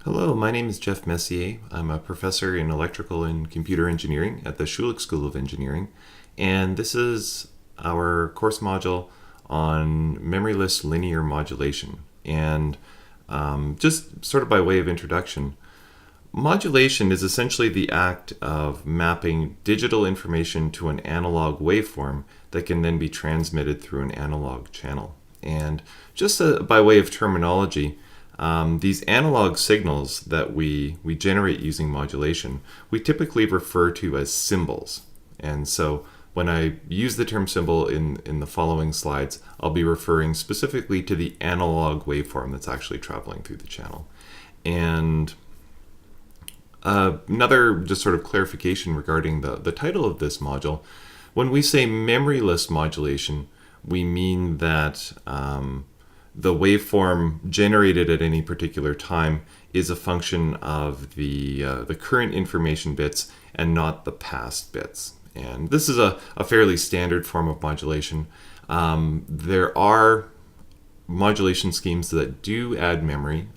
Hello, my name is Jeff Messier. I'm a professor in electrical and computer engineering at the Schulich School of Engineering, and this is our course module on memoryless linear modulation. And just sort of by way of introduction, modulation is essentially the act of mapping digital information to an analog waveform that can then be transmitted through an analog channel. And just by way of terminology, these analog signals that we generate using modulation, we typically refer to as symbols. And so when I use the term symbol in the following slides, I'll be referring specifically to the analog waveform that's actually traveling through the channel. And another just sort of clarification regarding the title of this module, when we say memoryless modulation, we mean that the waveform generated at any particular time is a function of the current information bits and not the past bits. And this is a fairly standard form of modulation. There are modulation schemes that do add memory.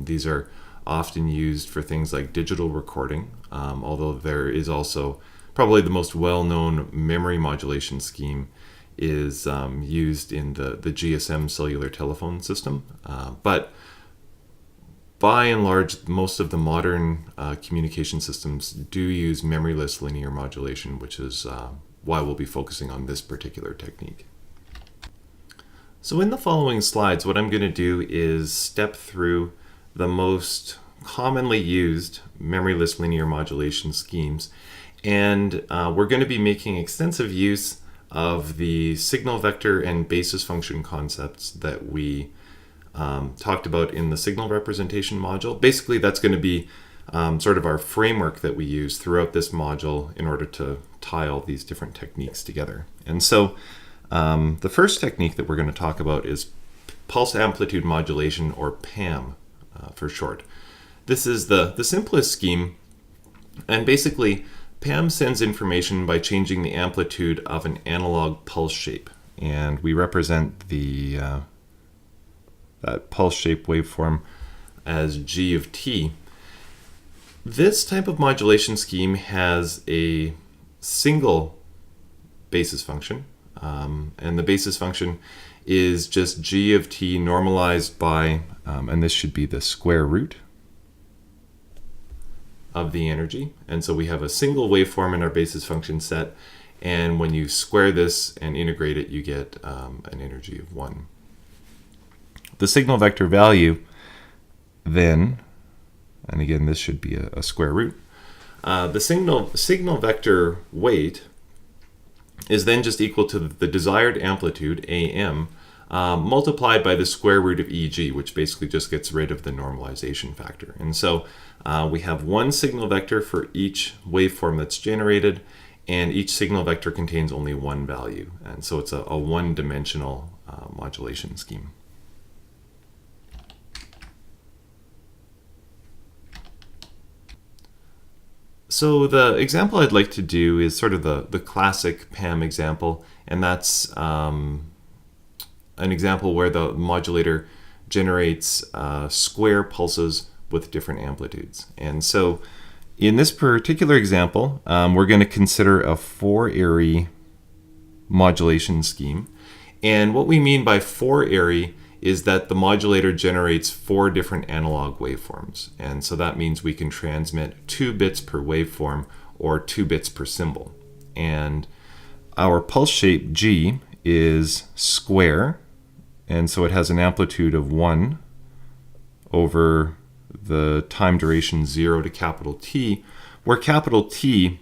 These are often used for things like digital recording, although there is also probably the most well-known memory modulation scheme is used in the GSM cellular telephone system. But by and large, most of the modern communication systems do use memoryless linear modulation, which is why we'll be focusing on this particular technique. So in the following slides, what I'm going to do is step through the most commonly used memoryless linear modulation schemes, and we're going to be making extensive use of the signal vector and basis function concepts that we talked about in the signal representation module. Basically, that's going to be sort of our framework that we use throughout this module in order to tie all these different techniques together. And so the first technique that we're going to talk about is pulse amplitude modulation, or PAM for short. This is the simplest scheme, and basically PAM sends information by changing the amplitude of an analog pulse shape, and we represent that pulse shape waveform as g of t. This type of modulation scheme has a single basis function, and the basis function is just g of t normalized by, and this should be the square root of the energy. And so we have a single waveform in our basis function set, and when you square this and integrate it, you get an energy of 1. The signal vector value then, and again this should be a square root, the signal vector weight is then just equal to the desired amplitude, AM, multiplied by the square root of EG, which basically just gets rid of the normalization factor. And so we have one signal vector for each waveform that's generated, and each signal vector contains only one value. And so it's a one-dimensional modulation scheme. So the example I'd like to do is sort of the classic PAM example, and that's an example where the modulator generates square pulses with different amplitudes. And so in this particular example, we're going to consider a 4-ary modulation scheme. And what we mean by 4-ary is that the modulator generates 4 different analog waveforms. And so that means we can transmit 2 bits per waveform, or 2 bits per symbol. And our pulse shape G is square, and so it has an amplitude of 1 over the time duration 0 to capital T, where capital T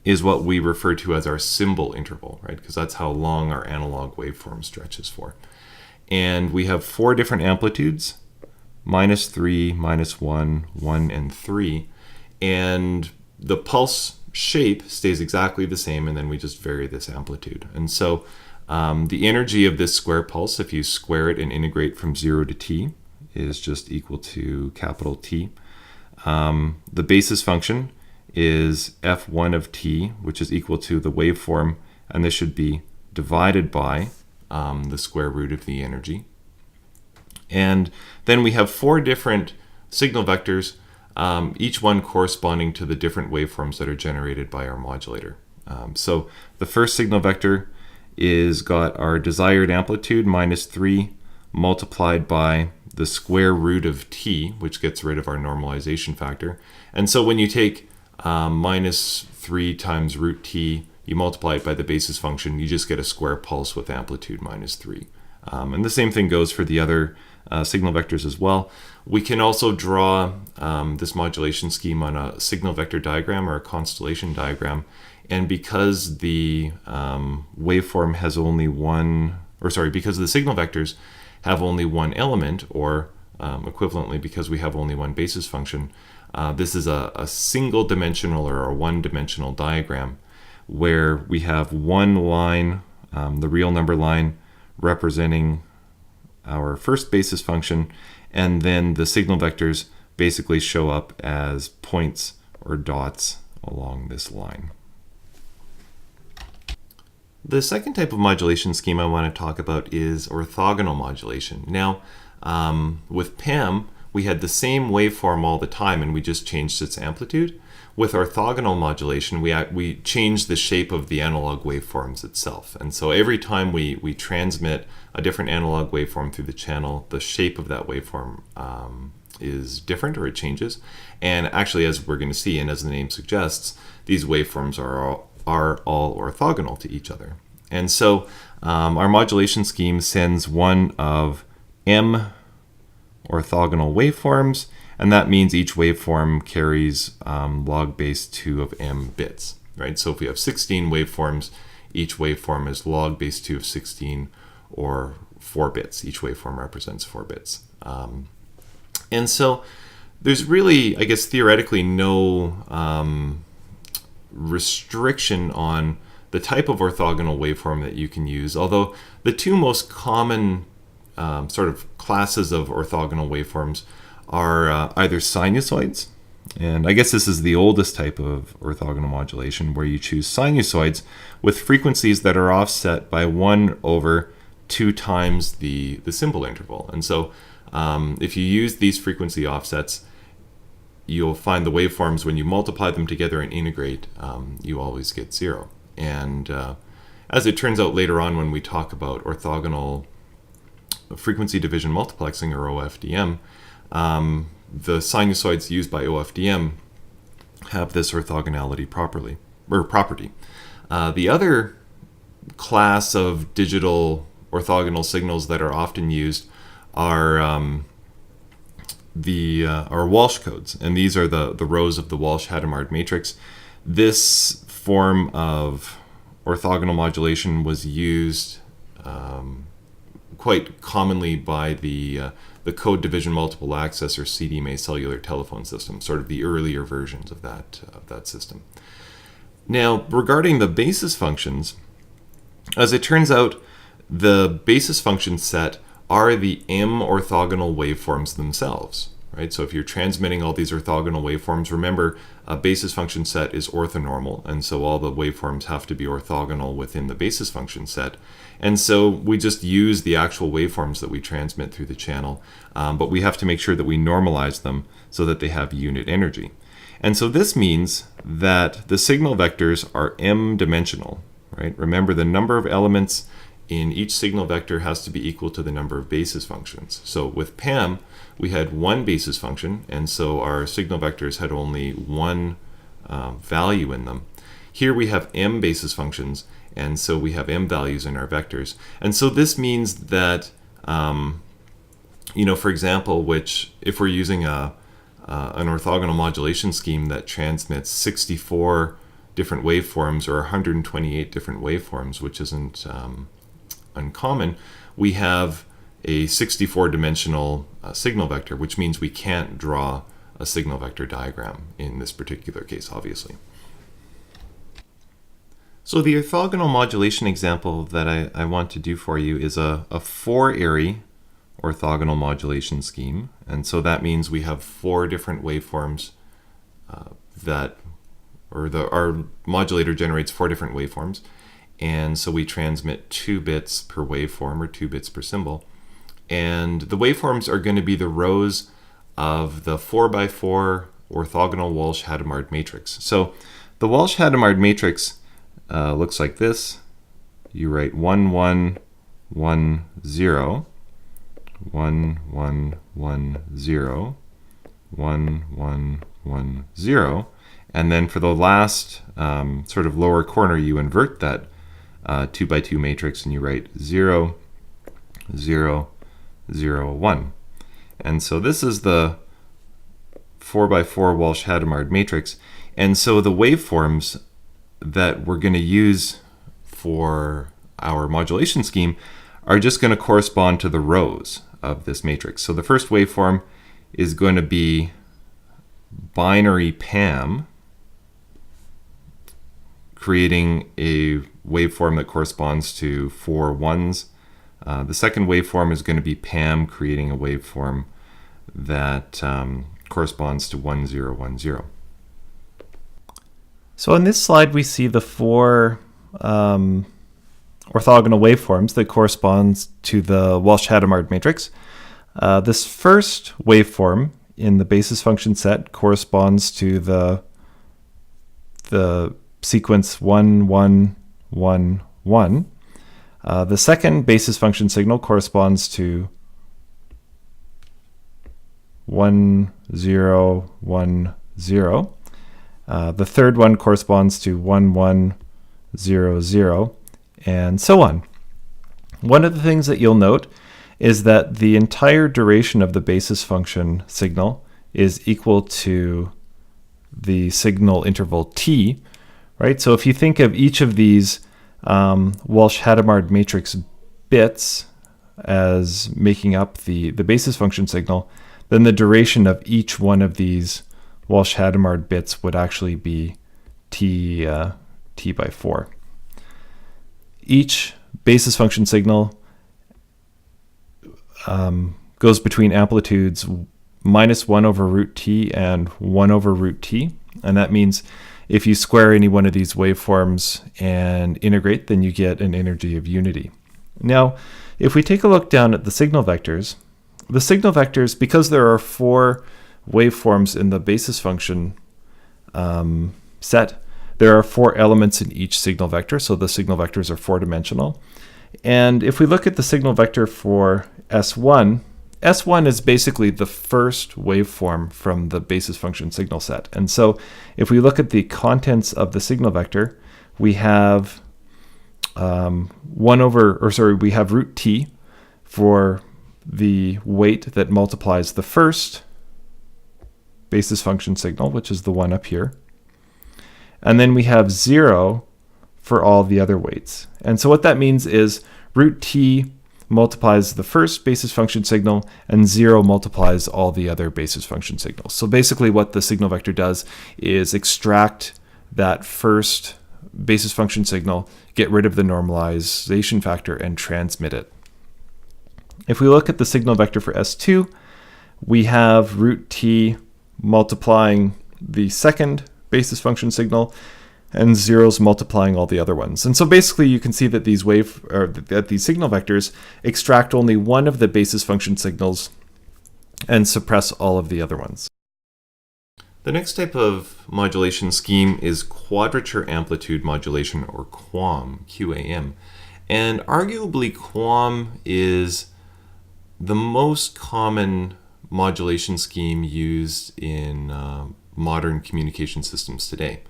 is what we refer to as our symbol interval, right? Because that's how long our analog waveform stretches for. And we have 4 different amplitudes, -3, -1, 1, and 3. And the pulse shape stays exactly the same, and then we just vary this amplitude. And so the energy of this square pulse, if you square it and integrate from 0 to t, is just equal to capital T. The basis function is f1 of t, which is equal to the waveform, and this should be divided by the square root of the energy. And then we have 4 different signal vectors, each one corresponding to the different waveforms that are generated by our modulator. So the first signal vector is got our desired amplitude -3 multiplied by the square root of t, which gets rid of our normalization factor. And so when you take -3 times root t, you multiply it by the basis function, you just get a square pulse with amplitude -3. And the same thing goes for the other signal vectors as well. We can also draw this modulation scheme on a signal vector diagram or a constellation diagram. And because the waveform has only because the signal vectors have only one element, or equivalently because we have only one basis function, this is a single dimensional or a one-dimensional diagram where we have one line, the real number line, representing our first basis function, and then the signal vectors basically show up as points or dots along this line. The second type of modulation scheme I want to talk about is orthogonal modulation. Now, with PAM, we had the same waveform all the time and we just changed its amplitude. With orthogonal modulation, we changed the shape of the analog waveforms itself. And so every time we transmit a different analog waveform through the channel, the shape of that waveform is different, or it changes. And actually, as we're going to see, and as the name suggests, these waveforms are all orthogonal to each other. And so our modulation scheme sends one of m orthogonal waveforms, and that means each waveform carries log base 2 of m bits, right? So if we have 16 waveforms, each waveform is log base 2 of 16, or 4 bits. Each waveform represents 4 bits. And so there's really, I guess, theoretically no restriction on the type of orthogonal waveform that you can use, although the two most common sort of classes of orthogonal waveforms are either sinusoids, and I guess this is the oldest type of orthogonal modulation, where you choose sinusoids with frequencies that are offset by 1 over 2 times the symbol interval. And so if you use these frequency offsets, you'll find the waveforms, when you multiply them together and integrate, you always get 0. And as it turns out later on, when we talk about orthogonal frequency division multiplexing, or OFDM, the sinusoids used by OFDM have this orthogonality property. The other class of digital orthogonal signals that are often used are Walsh codes, and these are the rows of the Walsh-Hadamard matrix. This form of orthogonal modulation was used quite commonly by the code division multiple access, or CDMA cellular telephone system, sort of the earlier versions of that system. Now, regarding the basis functions, as it turns out, the basis function set are the m orthogonal waveforms themselves, right? So if you're transmitting all these orthogonal waveforms, remember, a basis function set is orthonormal, and so all the waveforms have to be orthogonal within the basis function set. And so we just use the actual waveforms that we transmit through the channel, but we have to make sure that we normalize them so that they have unit energy. And so this means that the signal vectors are m-dimensional, right? Remember, the number of elements in each signal vector has to be equal to the number of basis functions. So with PAM, we had one basis function, and so our signal vectors had only one value in them. Here we have m basis functions, and so we have m values in our vectors. And so this means that, for example, if we're using an orthogonal modulation scheme that transmits 64 different waveforms, or 128 different waveforms, which isn't uncommon, we have a 64-dimensional signal vector, which means we can't draw a signal vector diagram in this particular case, obviously. So the orthogonal modulation example that I want to do for you is a 4-ary orthogonal modulation scheme. And so that means we have 4 different waveforms our modulator generates 4 different waveforms. And so we transmit 2 bits per waveform, or 2 bits per symbol. And the waveforms are going to be the rows of the 4x4 orthogonal Walsh-Hadamard matrix. So the Walsh-Hadamard matrix looks like this. You write 1, 1, 1, 0, 1, 1, 1, 0, 1, 1, 1, 0, and then for the last sort of lower corner, you invert that 2x2 matrix and you write 0, 0, 0, 1. And so this is the 4x4 Walsh-Hadamard matrix. And so the waveforms that we're going to use for our modulation scheme are just going to correspond to the rows of this matrix. So the first waveform is going to be binary PAM, creating a waveform that corresponds to 4 ones. The second waveform is going to be PAM, creating a waveform that corresponds to 1, 0, 1, 0. So on this slide, we see the 4 orthogonal waveforms that corresponds to the Walsh-Hadamard matrix. This first waveform in the basis function set corresponds to the sequence 1, 1, 1, 1. The second basis function signal corresponds to 1, 0, 1, 0. The third one corresponds to 1, 1, 0, 0, and so on. One of the things that you'll note is that the entire duration of the basis function signal is equal to the signal interval t, right? So if you think of each of these Walsh-Hadamard matrix bits as making up the basis function signal, then the duration of each one of these Walsh-Hadamard bits would actually be t by 4. Each basis function signal goes between amplitudes -1 over root t and 1 over root t. And that means if you square any one of these waveforms and integrate, then you get an energy of unity. Now, if we take a look down at the signal vectors, because there are 4 waveforms in the basis function set, there are 4 elements in each signal vector, so the signal vectors are 4-dimensional. And if we look at the signal vector for S1, S1 is basically the first waveform from the basis function signal set. And so if we look at the contents of the signal vector, we have we have root t for the weight that multiplies the first basis function signal, which is the one up here. And then we have 0 for all the other weights. And so what that means is root t multiplies the first basis function signal, and 0 multiplies all the other basis function signals. So basically what the signal vector does is extract that first basis function signal, get rid of the normalization factor, and transmit it. If we look at the signal vector for S2, we have root t multiplying the second basis function signal, and 0's multiplying all the other ones. And so basically you can see that these signal vectors extract only one of the basis function signals and suppress all of the other ones. The next type of modulation scheme is quadrature amplitude modulation, or QAM, QAM. And arguably QAM is the most common modulation scheme used in modern communication systems today.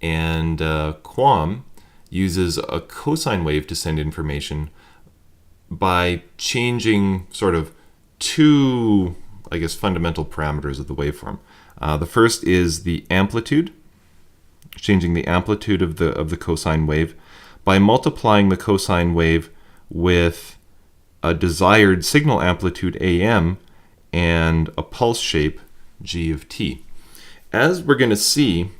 And QAM uses a cosine wave to send information by changing sort of 2, fundamental parameters of the waveform. The first is the amplitude, changing the amplitude of the cosine wave by multiplying the cosine wave with a desired signal amplitude AM and a pulse shape g of t. As we're going to see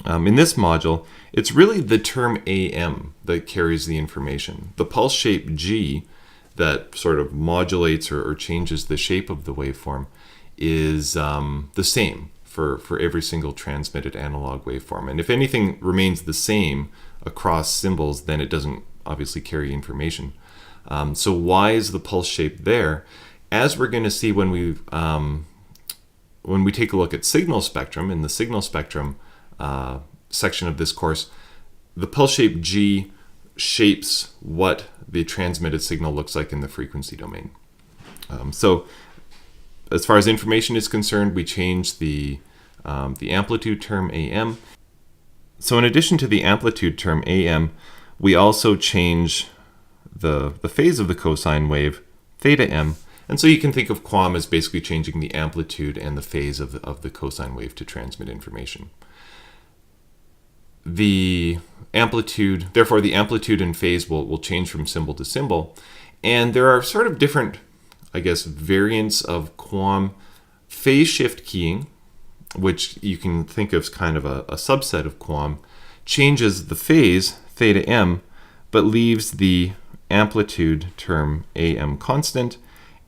in this module, it's really the term AM that carries the information. The pulse shape g that sort of modulates or changes the shape of the waveform is the same for every single transmitted analog waveform. And if anything remains the same across symbols, then it doesn't obviously carry information. So why is the pulse shape there? as we're going to see when we take a look at signal spectrum, in the signal spectrum section of this course, the pulse shape G shapes what the transmitted signal looks like in the frequency domain. So as far as information is concerned, we change the amplitude term AM. So in addition to the amplitude term AM, we also change the phase of the cosine wave, theta M. And so you can think of QAM as basically changing the amplitude and the phase of the cosine wave to transmit information. The amplitude, therefore the amplitude and phase will change from symbol to symbol. And there are sort of different, I guess, variants of QAM. Phase shift keying, which you can think of as kind of a subset of QAM, changes the phase, theta M, but leaves the amplitude term AM constant,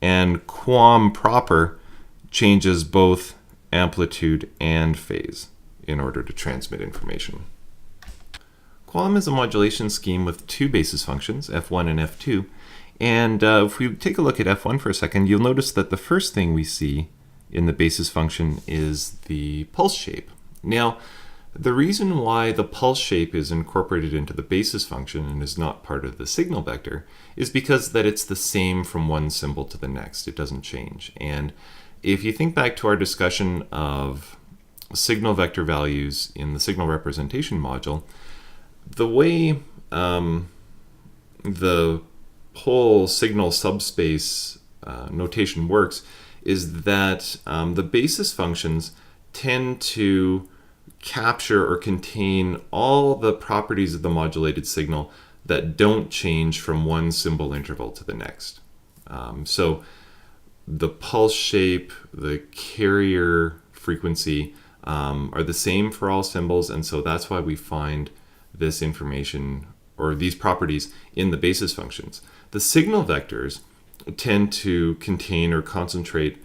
and QAM proper changes both amplitude and phase in order to transmit information. QAM is a modulation scheme with two basis functions, F1 and F2, and if we take a look at F1 for a second, you'll notice that the first thing we see in the basis function is the pulse shape. Now, the reason why the pulse shape is incorporated into the basis function and is not part of the signal vector is because that it's the same from one symbol to the next. It doesn't change. And if you think back to our discussion of signal vector values in the signal representation module, the way the whole signal subspace notation works is that the basis functions tend to capture or contain all the properties of the modulated signal that don't change from one symbol interval to the next. So the pulse shape, the carrier frequency are the same for all symbols, and so that's why we find this information or these properties in the basis functions. The signal vectors tend to contain or concentrate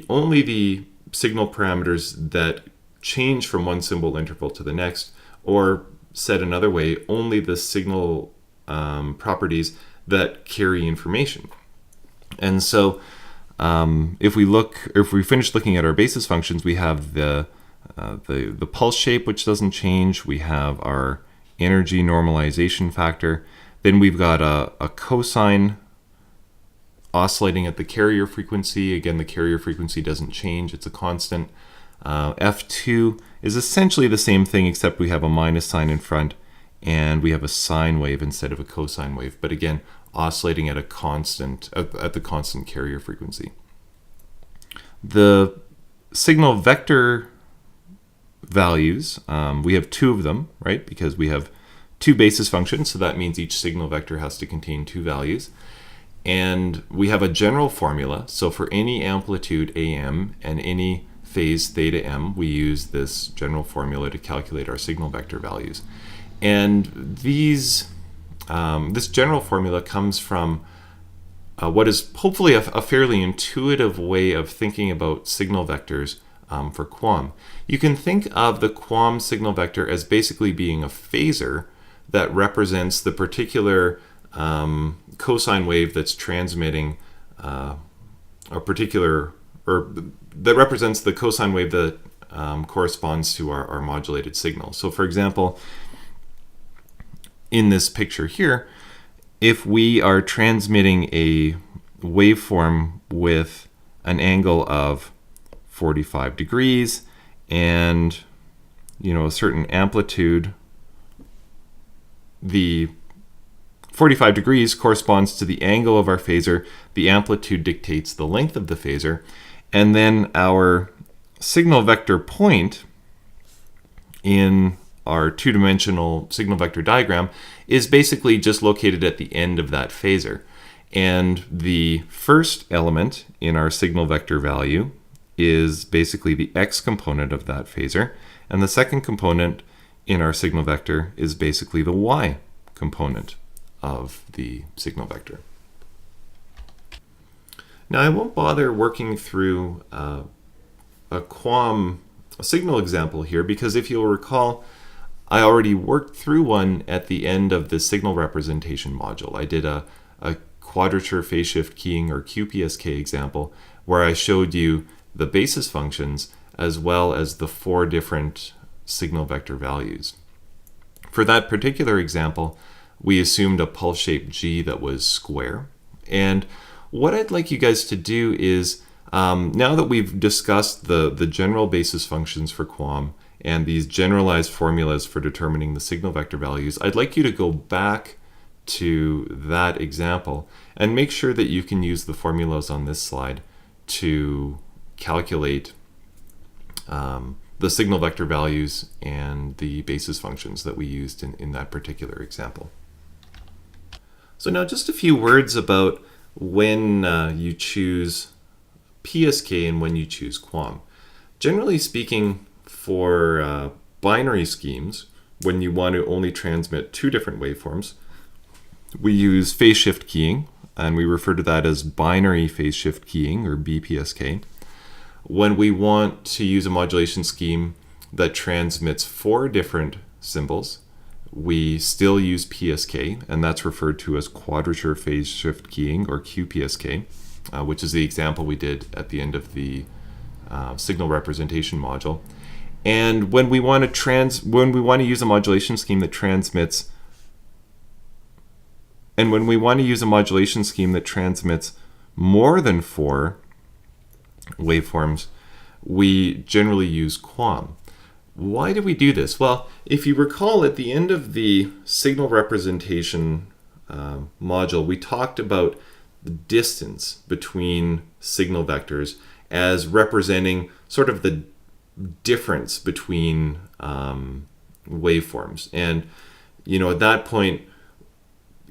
only the signal parameters that change from one symbol interval to the next, or said another way, only the signal properties that carry information. And so if we finish looking at our basis functions, we have the pulse shape, which doesn't change. We have our energy normalization factor. Then we've got a cosine oscillating at the carrier frequency. Again, the carrier frequency doesn't change. It's a constant. F2 is essentially the same thing, except we have a minus sign in front and we have a sine wave instead of a cosine wave. But again, oscillating at the constant carrier frequency. The signal vector values, we have two of them, right? Because we have two basis functions, so that means each signal vector has to contain two values. And we have a general formula. So for any amplitude AM and any phase theta M, we use this general formula to calculate our signal vector values. And this general formula comes from what is hopefully a fairly intuitive way of thinking about signal vectors for QAM. You can think of the QAM signal vector as basically being a phasor that represents the particular cosine wave that's transmitting a particular, or that represents the cosine wave that corresponds to our modulated signal. So for example, in this picture here, if we are transmitting a waveform with an angle of 45 degrees and a certain amplitude, the 45 degrees corresponds to the angle of our phasor. The amplitude dictates the length of the phasor. And then our signal vector point in our two-dimensional signal vector diagram is basically just located at the end of that phasor. And the first element in our signal vector value is basically the x component of that phasor. And the second component in our signal vector is basically the y component of the signal vector. Now I won't bother working through a QAM signal example here, because if you'll recall, I already worked through one at the end of the signal representation module. I did a quadrature phase shift keying or QPSK example, where I showed you the basis functions as well as the 4 different signal vector values. For that particular example, we assumed a pulse shape G that was square. And what I'd like you guys to do is, now that we've discussed the general basis functions for QAM and these generalized formulas for determining the signal vector values, I'd like you to go back to that example and make sure that you can use the formulas on this slide to calculate the signal vector values and the basis functions that we used in that particular example. So now just a few words about when you choose PSK and when you choose QAM. Generally speaking, for binary schemes, when you want to only transmit 2 different waveforms, we use phase shift keying, and we refer to that as binary phase shift keying, or BPSK. When we want to use a modulation scheme that transmits 4 different symbols, we still use PSK, and that's referred to as quadrature phase shift keying, or QPSK, which is the example we did at the end of the signal representation module. And when we want to use a modulation scheme that transmits more than 4 waveforms, we generally use QAM. Why do we do this? Well, if you recall, at the end of the signal representation module, we talked about the distance between signal vectors as representing sort of the difference between waveforms. And, at that point,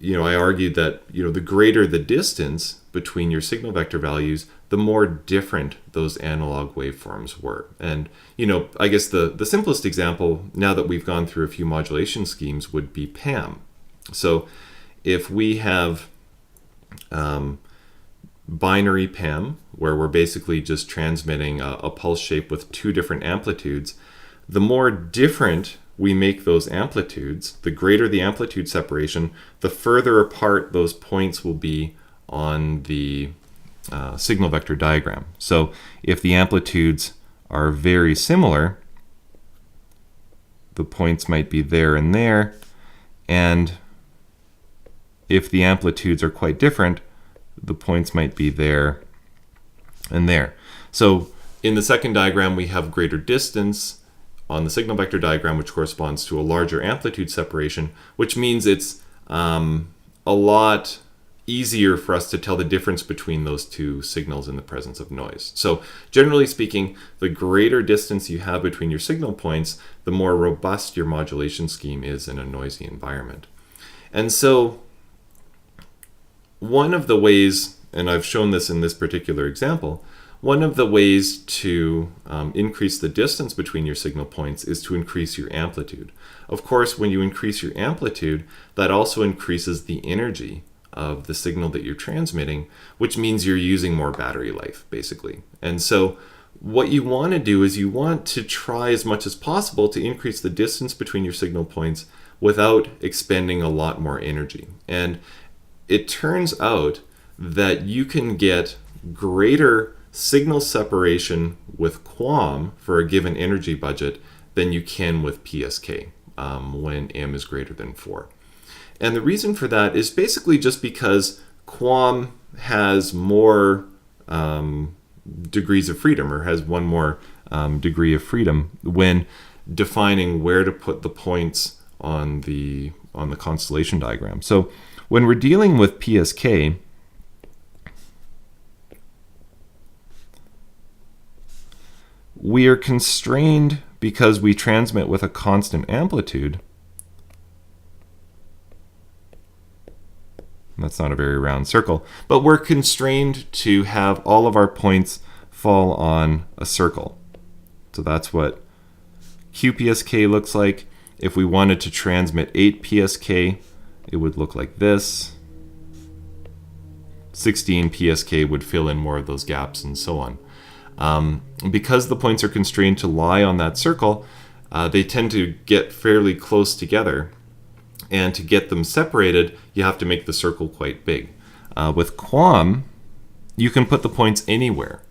I argued that, the greater the distance between your signal vector values, the more different those analog waveforms were. And, I guess the simplest example, now that we've gone through a few modulation schemes, would be PAM. So if we have binary PAM, where we're basically just transmitting a pulse shape with 2 different amplitudes, the more different we make those amplitudes, the greater the amplitude separation, the further apart those points will be on the signal vector diagram. So if the amplitudes are very similar, the points might be there and there, and if the amplitudes are quite different, the points might be there and there. So in the second diagram, we have greater distance on the signal vector diagram, which corresponds to a larger amplitude separation, which means it's a lot easier for us to tell the difference between those 2 signals in the presence of noise. So generally speaking, the greater distance you have between your signal points, the more robust your modulation scheme is in a noisy environment. And so one of the ways, and I've shown this in this particular example, one of the ways to increase the distance between your signal points is to increase your amplitude. Of course, when you increase your amplitude, that also increases the energy of the signal that you're transmitting, which means you're using more battery life, basically. And so what you want to do is you want to try as much as possible to increase the distance between your signal points without expending a lot more energy. And it turns out that you can get greater signal separation with QAM for a given energy budget than you can with PSK when M is greater than 4. And the reason for that is basically just because QAM has more degrees of freedom, or has one more degree of freedom when defining where to put the points on the constellation diagram. So when we're dealing with PSK, we are constrained because we transmit with a constant amplitude. That's not a very round circle, but we're constrained to have all of our points fall on a circle. So that's what QPSK looks like. If we wanted to transmit 8 PSK, it would look like this. 16 PSK would fill in more of those gaps, and so on. Because the points are constrained to lie on that circle, they tend to get fairly close together. And to get them separated, you have to make the circle quite big. With QPM, you can put the points anywhere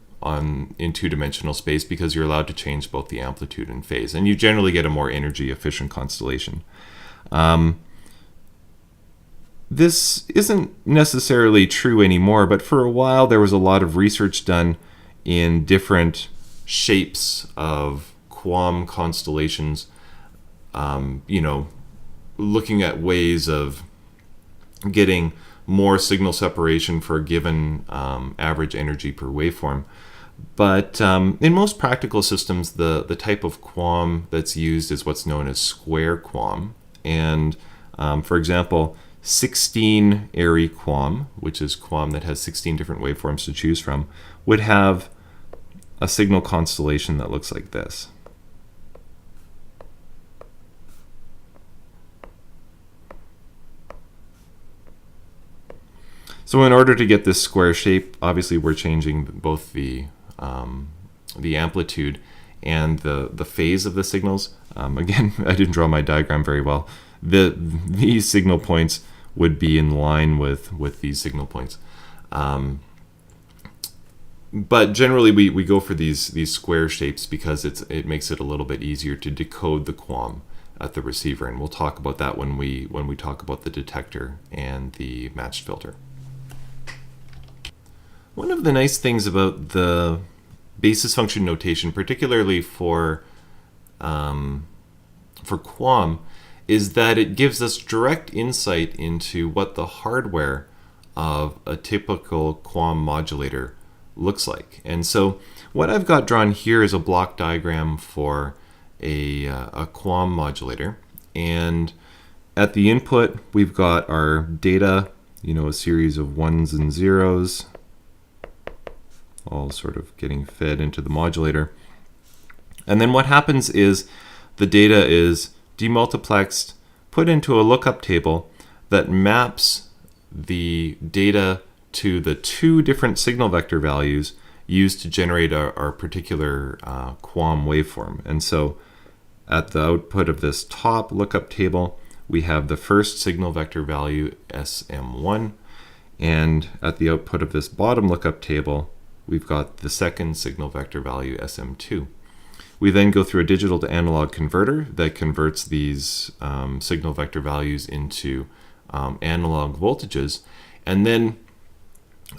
in two-dimensional space because you're allowed to change both the amplitude and phase, and you generally get a more energy-efficient constellation. This isn't necessarily true anymore, but for a while there was a lot of research done in different shapes of QPM constellations, looking at ways of getting more signal separation for a given average energy per waveform. But in most practical systems, the type of QPM that's used is what's known as square QPM. And for example, 16 Airy QPM, which is QPM that has 16 different waveforms to choose from, would have a signal constellation that looks like this. So in order to get this square shape, obviously we're changing both the amplitude and the phase of the signals. Again, I didn't draw my diagram very well. These signal points would be in line with these signal points. But generally we go for these square shapes because it makes it a little bit easier to decode the QPM at the receiver, and we'll talk about that when we talk about the detector and the matched filter. One of the nice things about the basis function notation, particularly for QPM, is that it gives us direct insight into what the hardware of a typical QPM modulator looks like. And so what I've got drawn here is a block diagram for a QPM modulator. And at the input, we've got our data, a series of ones and zeros, all sort of getting fed into the modulator. And then what happens is the data is demultiplexed, put into a lookup table that maps the data to the two different signal vector values used to generate our particular QPM waveform. And so at the output of this top lookup table, we have the first signal vector value SM1, and at the output of this bottom lookup table, we've got the second signal vector value SM2. We then go through a digital to analog converter that converts these signal vector values into analog voltages. And then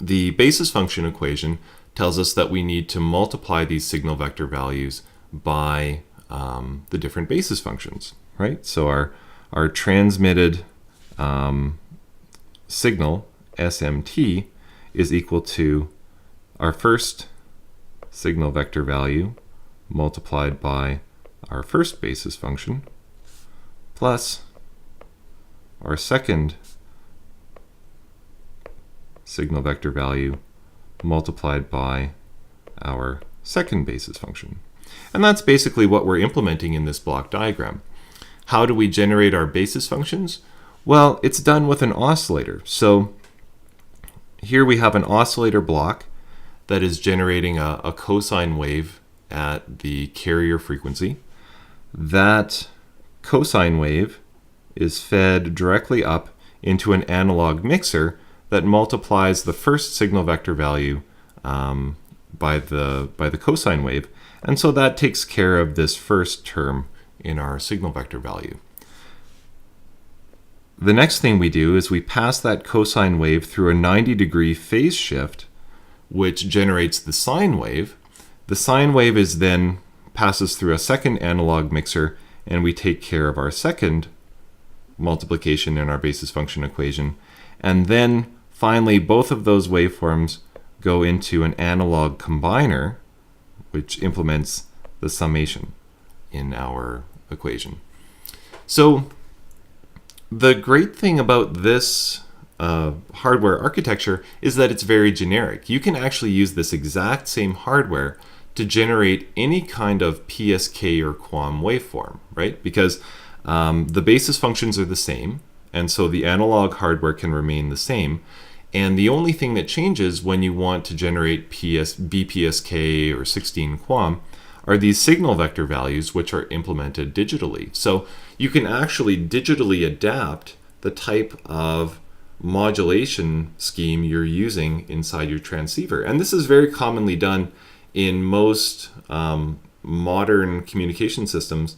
the basis function equation tells us that we need to multiply these signal vector values by the different basis functions, right? So our transmitted signal, SMT, is equal to our first signal vector value multiplied by our first basis function plus our second signal vector value multiplied by our second basis function. And that's basically what we're implementing in this block diagram. How do we generate our basis functions? Well, it's done with an oscillator. So here we have an oscillator block that is generating a cosine wave at the carrier frequency. That cosine wave is fed directly up into an analog mixer that multiplies the first signal vector value by the cosine wave. And so that takes care of this first term in our signal vector value. The next thing we do is we pass that cosine wave through a 90-degree phase shift, which generates the sine wave. The sine wave is then passes through a second analog mixer, and we take care of our second multiplication in our basis function equation. And then finally, both of those waveforms go into an analog combiner, which implements the summation in our equation. So the great thing about this hardware architecture is that it's very generic. You can actually use this exact same hardware to generate any kind of PSK or QPM waveform, right? Because the basis functions are the same, and so the analog hardware can remain the same. And the only thing that changes when you want to generate BPSK or 16 QPM are these signal vector values, which are implemented digitally. So you can actually digitally adapt the type of modulation scheme you're using inside your transceiver. And this is very commonly done in most modern communication systems,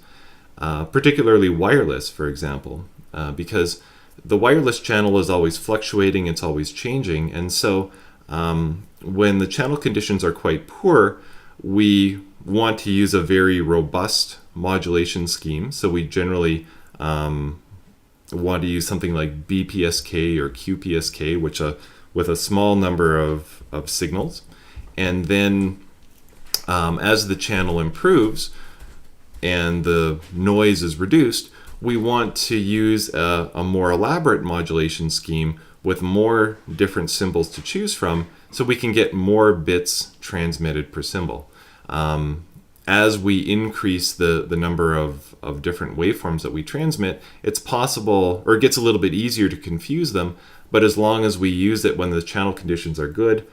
particularly wireless, for example, because the wireless channel is always fluctuating, it's always changing. And so when the channel conditions are quite poor, we want to use a very robust modulation scheme. So we generally want to use something like BPSK or QPSK, which with a small number of signals. And then as the channel improves and the noise is reduced, we want to use a more elaborate modulation scheme with more different symbols to choose from, so we can get more bits transmitted per symbol. As we increase the number of different waveforms that we transmit, it's possible, or it gets a little bit easier to confuse them, but as long as we use it when the channel conditions are good,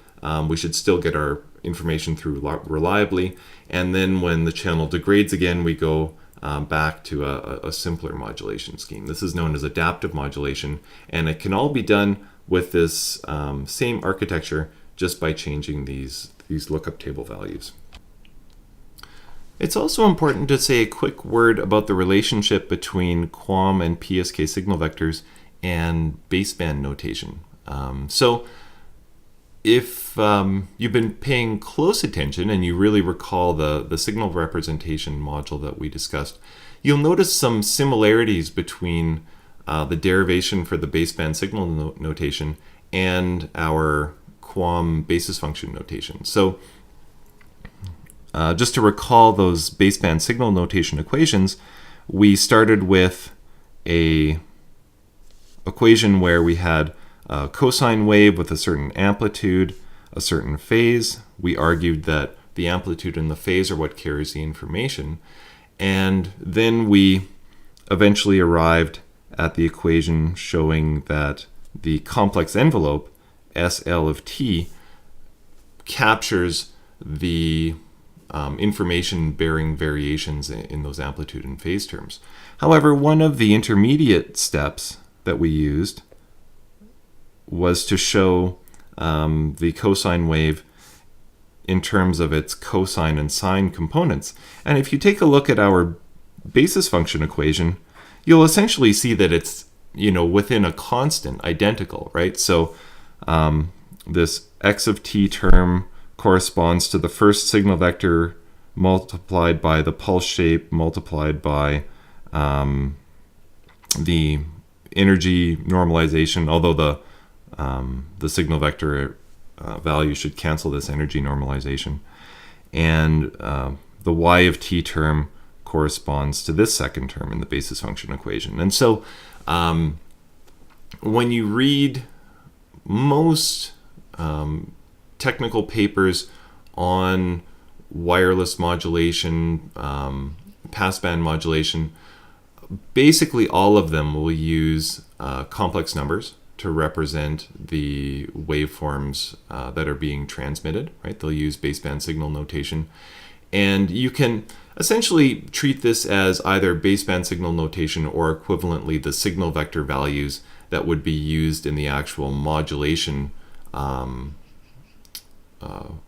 we should still get our information through reliably. And then when the channel degrades again, we go back to a simpler modulation scheme. This is known as adaptive modulation, and it can all be done with this same architecture just by changing these lookup table values. It's also important to say a quick word about the relationship between QPM and PSK signal vectors and baseband notation. So if you've been paying close attention and you really recall the signal representation module that we discussed, you'll notice some similarities between the derivation for the baseband signal notation and our QPM basis function notation. So just to recall those baseband signal notation equations, we started with a equation where we had a cosine wave with a certain amplitude, a certain phase. We argued that the amplitude and the phase are what carries the information. And then we eventually arrived at the equation showing that the complex envelope, SL of t, captures the information-bearing variations in those amplitude and phase terms. However, one of the intermediate steps that we used was to show the cosine wave in terms of its cosine and sine components. And if you take a look at our basis function equation, you'll essentially see that it's within a constant, identical, right? So this x of t term corresponds to the first signal vector multiplied by the pulse shape multiplied by the energy normalization, although the signal vector value should cancel this energy normalization. And the y of t term corresponds to this second term in the basis function equation. And so when you read most technical papers on wireless modulation, passband modulation, basically all of them will use complex numbers to represent the waveforms that are being transmitted, right? They'll use baseband signal notation. And you can essentially treat this as either baseband signal notation or equivalently the signal vector values that would be used in the actual modulation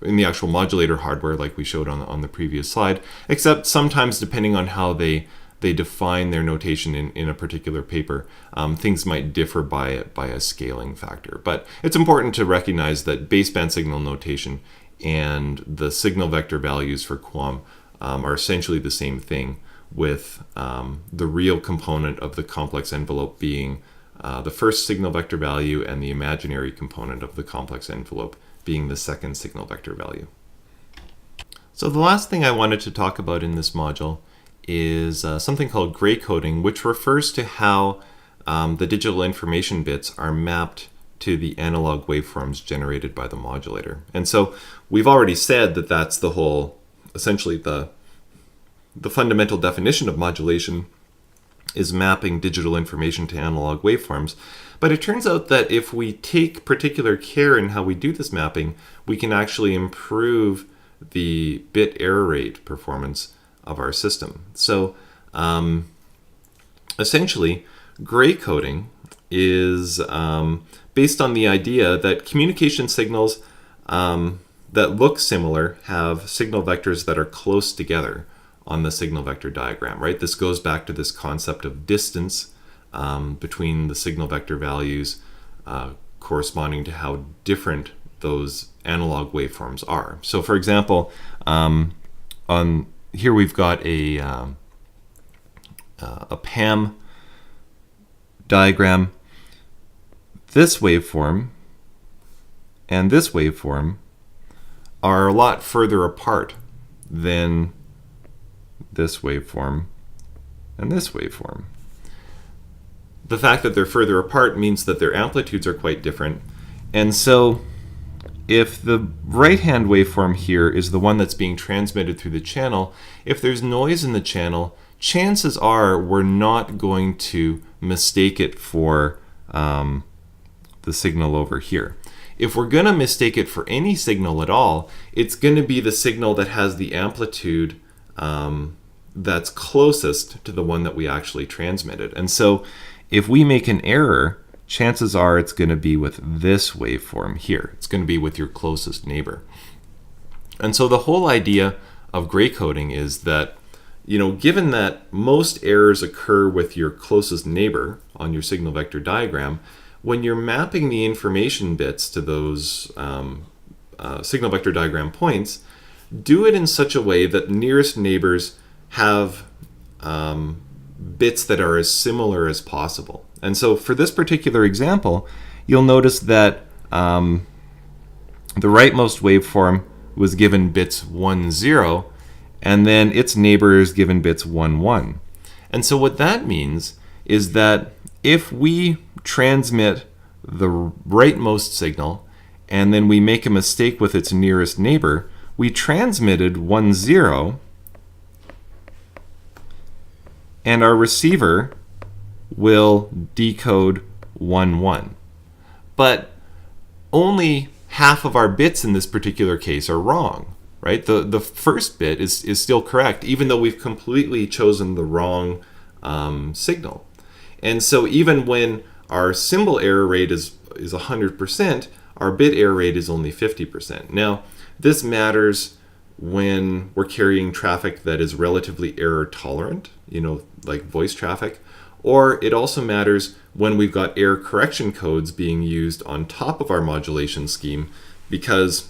in the actual modulator hardware, like we showed on the previous slide, except sometimes depending on how they define their notation in a particular paper, things might differ by a scaling factor. But it's important to recognize that baseband signal notation and the signal vector values for QPM are essentially the same thing, with the real component of the complex envelope being the first signal vector value and the imaginary component of the complex envelope being the second signal vector value. So the last thing I wanted to talk about in this module is something called gray coding, which refers to how the digital information bits are mapped to the analog waveforms generated by the modulator. And so we've already said that that's the whole, essentially the fundamental definition of modulation is mapping digital information to analog waveforms. But it turns out that if we take particular care in how we do this mapping, we can actually improve the bit error rate performance of our system. So essentially, gray coding is based on the idea that communication signals that look similar have signal vectors that are close together on the signal vector diagram, right? This goes back to this concept of distance between the signal vector values corresponding to how different those analog waveforms are. So for example, on here we've got a PAM diagram. This waveform and this waveform are a lot further apart than this waveform and this waveform. The fact that they're further apart means that their amplitudes are quite different. And so if the right-hand waveform here is the one that's being transmitted through the channel, if there's noise in the channel, chances are we're not going to mistake it for the signal over here. If we're going to mistake it for any signal at all, it's going to be the signal that has the amplitude that's closest to the one that we actually transmitted. And so if we make an error, chances are it's going to be with this waveform here. It's going to be with your closest neighbor. And so the whole idea of gray coding is that, given that most errors occur with your closest neighbor on your signal vector diagram, when you're mapping the information bits to those signal vector diagram points, do it in such a way that nearest neighbors have bits that are as similar as possible. And so for this particular example, you'll notice that the rightmost waveform was given bits 1, 0, and then its neighbor is given bits 1, 1. And so what that means is that if we transmit the rightmost signal and then we make a mistake with its nearest neighbor, we transmitted 1, 0, and our receiver will decode 1, 1. But only half of our bits in this particular case are wrong, right? The first bit is still correct, even though we've completely chosen the wrong signal. And so even when our symbol error rate is 100%, our bit error rate is only 50%. Now, this matters when we're carrying traffic that is relatively error tolerant, like voice traffic, or it also matters when we've got error correction codes being used on top of our modulation scheme, because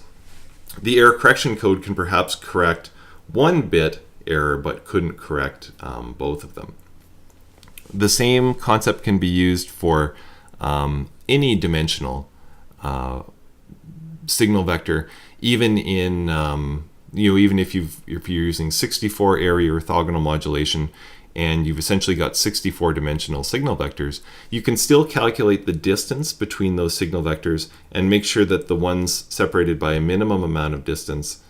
the error correction code can perhaps correct one bit error but couldn't correct both of them. The same concept can be used for any dimensional signal vector, even in even if you're using 64 area orthogonal modulation and you've essentially got 64 dimensional signal vectors, you can still calculate the distance between those signal vectors and make sure that the ones separated by a minimum amount of distance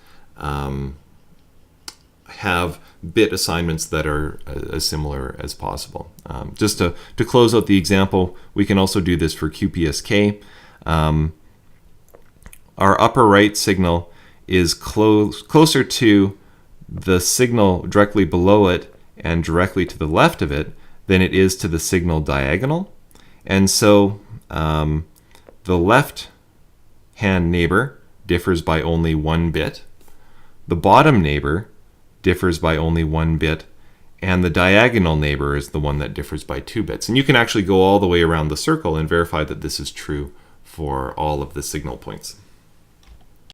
have bit assignments that are as similar as possible. Just to close out the example, we can also do this for QPSK. Our upper right signal is closer to the signal directly below it and directly to the left of it than it is to the signal diagonal. And so the left hand neighbor differs by only 1 bit. The bottom neighbor differs by only 1 bit, and the diagonal neighbor is the one that differs by 2 bits. And you can actually go all the way around the circle and verify that this is true for all of the signal points.